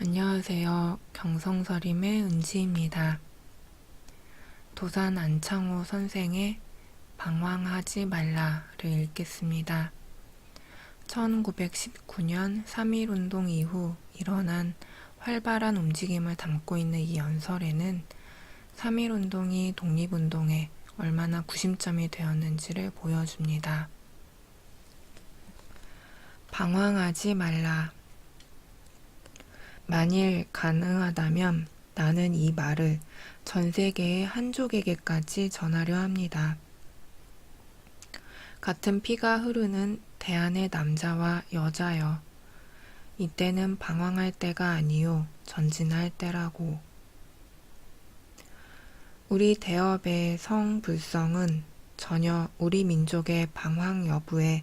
안녕하세요. 경성서림의 은지입니다. 도산 안창호 선생의 방황하지 말라를 읽겠습니다. 1919년 3.1운동 이후 일어난 활발한 움직임을 담고 있는 이 연설에는 3.1운동이 독립운동에 얼마나 구심점이 되었는지를 보여줍니다. 방황하지 말라. 만일 가능하다면 나는 이 말을 전 세계의 한족에게까지 전하려 합니다. 같은 피가 흐르는 대한의 남자와 여자여, 이때는 방황할 때가 아니요 전진할 때라고. 우리 대업의 성불성은 전혀 우리 민족의 방황 여부에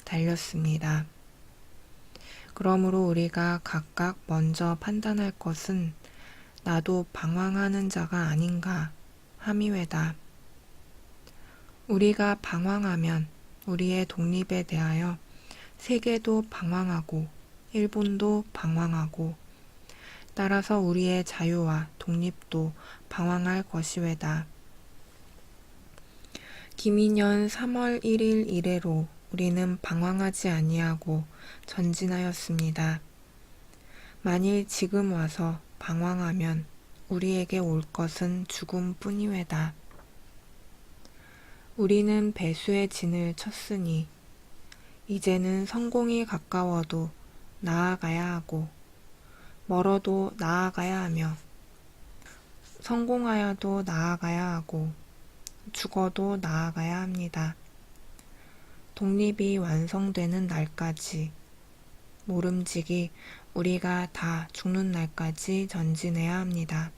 달렸습니다. 그러므로 우리가 각각 먼저 판단할 것은 나도 방황하는 자가 아닌가 함이외다. 우리가 방황하면 우리의 독립에 대하여 세계도 방황하고 일본도 방황하고 따라서 우리의 자유와 독립도 방황할 것이외다. 기민년 3월 1일 이래로 우리는 방황하지 아니하고 전진하였습니다. 만일 지금 와서 방황하면 우리에게 올 것은 죽음뿐이외다. 우리는 배수의 진을 쳤으니 이제는 성공이 가까워도 나아가야 하고 멀어도 나아가야 하며 성공하여도 나아가야 하고 죽어도 나아가야 합니다. 독립이 완성되는 날까지 모름지기 우리가 다 죽는 날까지 전진해야 합니다.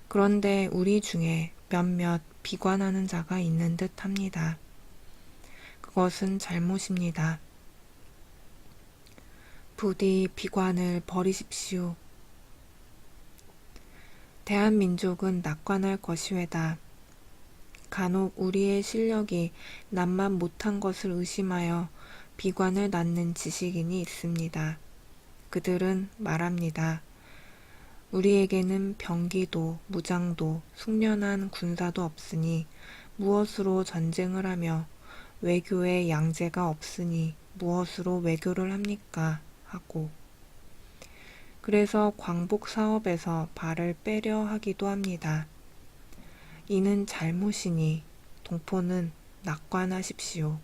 그런데 우리 중에 몇몇 비관하는 자가 있는 듯 합니다. 그것은 잘못입니다. 부디 비관을 버리십시오. 대한민족은 낙관할 것이외다. 간혹 우리의 실력이 남만 못한 것을 의심하여 비관을 낳는 지식인이 있습니다. 그들은 말합니다. 우리에게는 병기도 무장도 숙련한 군사도 없으니 무엇으로 전쟁을 하며 외교에 양제가 없으니 무엇으로 외교를 합니까? 하고 그래서 광복 사업에서 발을 빼려 하기도 합니다. 이는 잘못이니 동포는 낙관하십시오.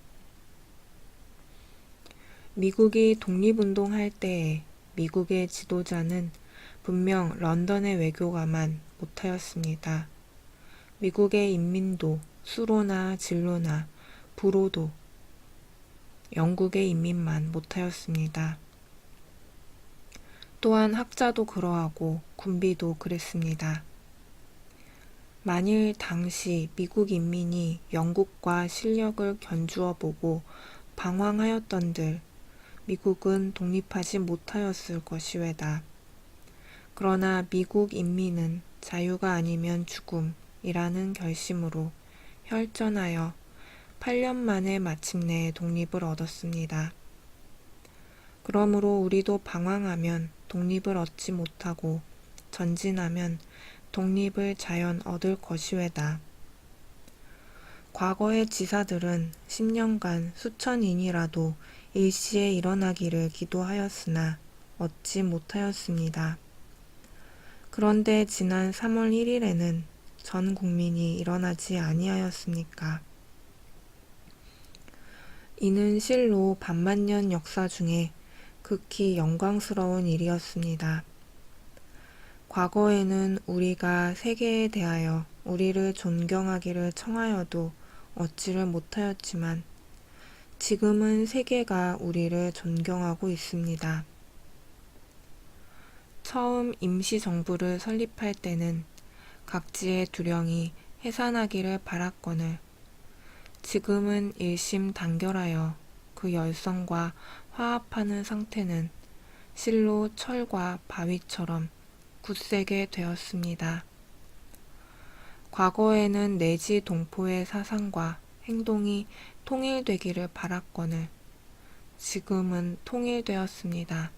미국이 독립운동할 때에 미국의 지도자는 분명 런던의 외교가만 못하였습니다. 미국의 인민도 수로나 진로나 부로도 영국의 인민만 못하였습니다. 또한 학자도 그러하고 군비도 그랬습니다. 만일 당시 미국 인민이 영국과 실력을 견주어 보고 방황하였던들 미국은 독립하지 못하였을 것이외다. 그러나 미국 인민은 자유가 아니면 죽음이라는 결심으로 혈전하여 8년 만에 마침내 독립을 얻었습니다. 그러므로 우리도 방황하면 독립을 얻지 못하고 전진하면 독립을 자연 얻을 것이외다. 과거의 지사들은 10년간 수천인이라도 일시에 일어나기를 기도하였으나 얻지 못하였습니다. 그런데 지난 3월 1일에는 전 국민이 일어나지 아니하였습니까? 이는 실로 반만년 역사 중에 극히 영광스러운 일이었습니다. 과거에는 우리가 세계에 대하여 우리를 존경하기를 청하여도 얻지를 못하였지만 지금은 세계가 우리를 존경하고 있습니다. 처음 임시정부를 설립할 때는 각지의 두령이 해산하기를 바랐거늘 지금은 일심단결하여 그 열성과 화합하는 상태는 실로 철과 바위처럼 굳세게 되었습니다. 과거에는 내지 동포의 사상과 행동이 통일되기를 바랐거늘 지금은 통일되었습니다.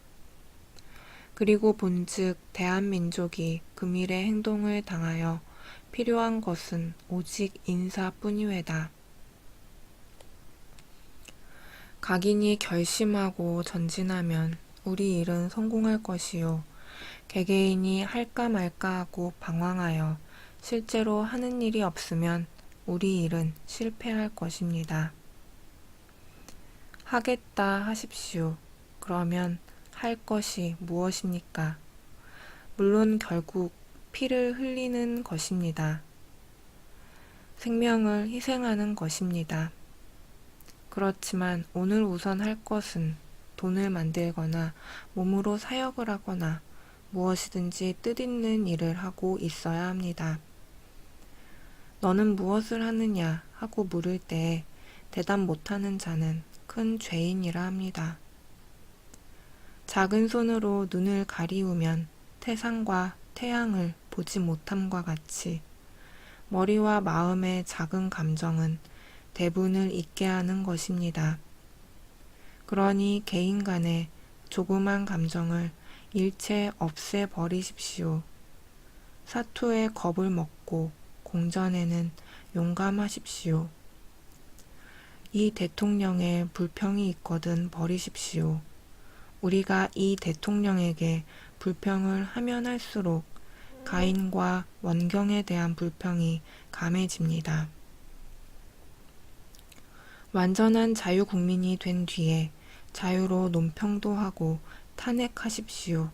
그리고 본즉 대한민족이 금일의 행동을 당하여 필요한 것은 오직 인사뿐이외다. 각인이 결심하고 전진하면 우리 일은 성공할 것이요 개개인이 할까 말까 하고 방황하여 실제로 하는 일이 없으면 우리 일은 실패할 것입니다. 하겠다 하십시오. 그러면 할 것이 무엇입니까? 물론 결국 피를 흘리는 것입니다. 생명을 희생하는 것입니다. 그렇지만 오늘 우선 할 것은 돈을 만들거나 몸으로 사역을 하거나 무엇이든지 뜻있는 일을 하고 있어야 합니다. 너는 무엇을 하느냐 하고 물을 때에 대답 못하는 자는 큰 죄인이라 합니다. 작은 손으로 눈을 가리우면 태산과 태양을 보지 못함과 같이 머리와 마음의 작은 감정은 대분을 잊게 하는 것입니다. 그러니 개인 간의 조그만 감정을 일체 없애버리십시오. 사투에 겁을 먹고 공전에는 용감하십시오. 이 대통령에 불평이 있거든 버리십시오. 우리가 이 대통령에게 불평을 하면 할수록 가인과 원경에 대한 불평이 감해집니다. 완전한 자유국민이 된 뒤에 자유로 논평도 하고 탄핵하십시오.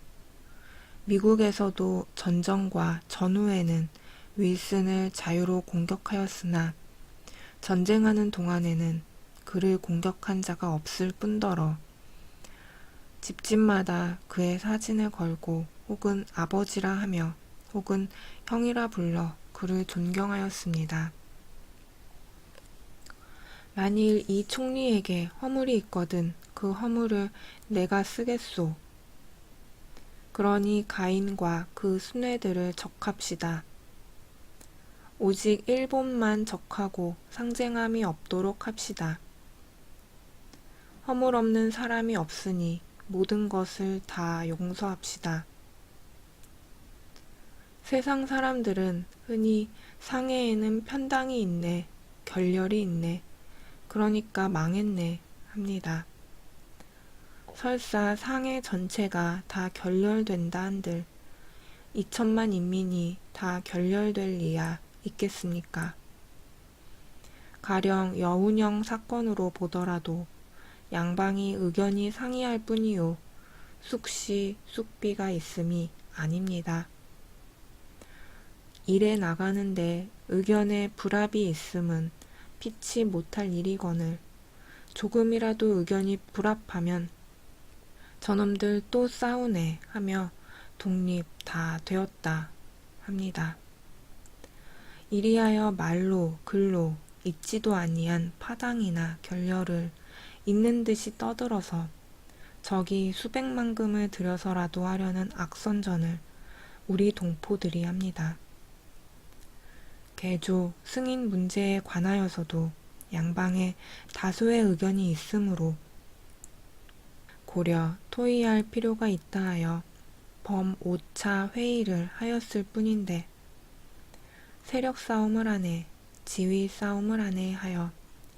미국에서도 전전과 전후에는 윌슨을 자유로 공격하였으나 전쟁하는 동안에는 그를 공격한 자가 없을 뿐더러 집집마다 그의 사진을 걸고 혹은 아버지라 하며 혹은 형이라 불러 그를 존경하였습니다. 만일 이 총리에게 허물이 있거든 그 허물을 내가 쓰겠소. 그러니 가인과 그 순회들을 적합시다. 오직 일본만 적하고 상쟁함이 없도록 합시다. 허물 없는 사람이 없으니 모든 것을 다 용서합시다. 세상 사람들은 흔히 상해에는 편당이 있네, 결렬이 있네, 그러니까 망했네 합니다. 설사 상해 전체가 다 결렬된다 한들 2천만 인민이 다 결렬될 리야 있겠습니까? 가령 여운형 사건으로 보더라도 양방이 의견이 상이할 뿐이요 쑥시 쑥비가 있음이 아닙니다. 일에 나가는데 의견에 불합이 있음은 피치 못할 일이거늘 조금이라도 의견이 불합하면 저놈들 또 싸우네 하며 독립 다 되었다 합니다. 이리하여 말로 글로 있지도 아니한 파당이나 결렬을 있는 듯이 떠들어서 적이 수백만 금을 들여서라도 하려는 악선전을 우리 동포들이 합니다. 개조, 승인 문제에 관하여서도 양방에 다수의 의견이 있으므로 고려, 토의할 필요가 있다 하여 범 5차 회의를 하였을 뿐인데 세력 싸움을 하네, 지위 싸움을 하네 하여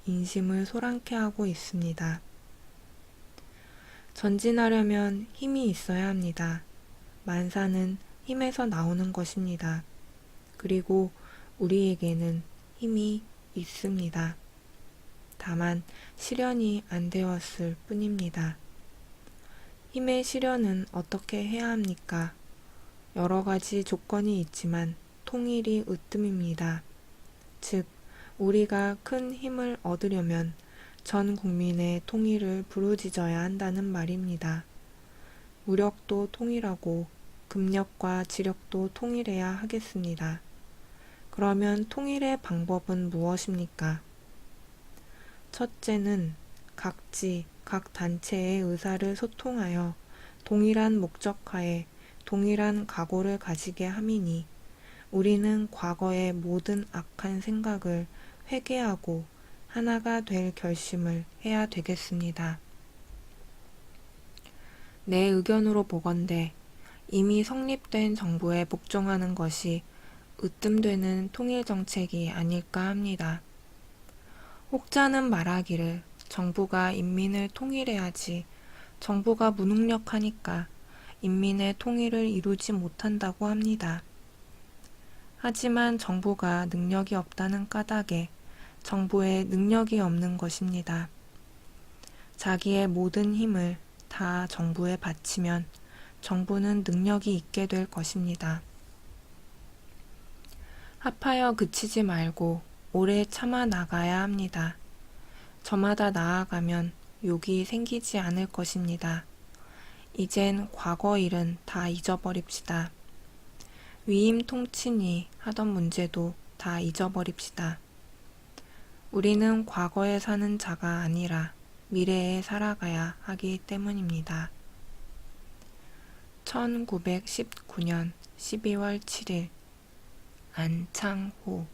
인심을 소란케 하고 있습니다. 전진하려면 힘이 있어야 합니다. 만사는 힘에서 나오는 것입니다. 그리고 우리에게는 힘이 있습니다. 다만 실현이 안 되었을 뿐입니다. 힘의 실현은 어떻게 해야 합니까? 여러 가지 조건이 있지만 통일이 으뜸입니다. 즉, 우리가 큰 힘을 얻으려면 전 국민의 통일을 부르짖어야 한다는 말입니다. 무력도 통일하고 금력과 지력도 통일해야 하겠습니다. 그러면 통일의 방법은 무엇입니까? 첫째는 각지, 각 단체의 의사를 소통하여 동일한 목적하에 동일한 각오를 가지게 함이니 우리는 과거의 모든 악한 생각을 회개하고 하나가 될 결심을 해야 되겠습니다. 내 의견으로 보건대 이미 성립된 정부에 복종하는 것이 으뜸되는 통일정책이 아닐까 합니다. 혹자는 말하기를 정부가 인민을 통일해야지 정부가 무능력하니까 인민의 통일을 이루지 못한다고 합니다. 하지만 정부가 능력이 없다는 까닭에 정부에 능력이 없는 것입니다. 자기의 모든 힘을 다 정부에 바치면 정부는 능력이 있게 될 것입니다. 합하여 그치지 말고 오래 참아 나가야 합니다. 저마다 나아가면 욕이 생기지 않을 것입니다. 이젠 과거 일은 다 잊어버립시다. 위임 통친이 하던 문제도 다 잊어버립시다. 우리는 과거에 사는 자가 아니라 미래에 살아가야 하기 때문입니다. 1919년 12월 7일 안창호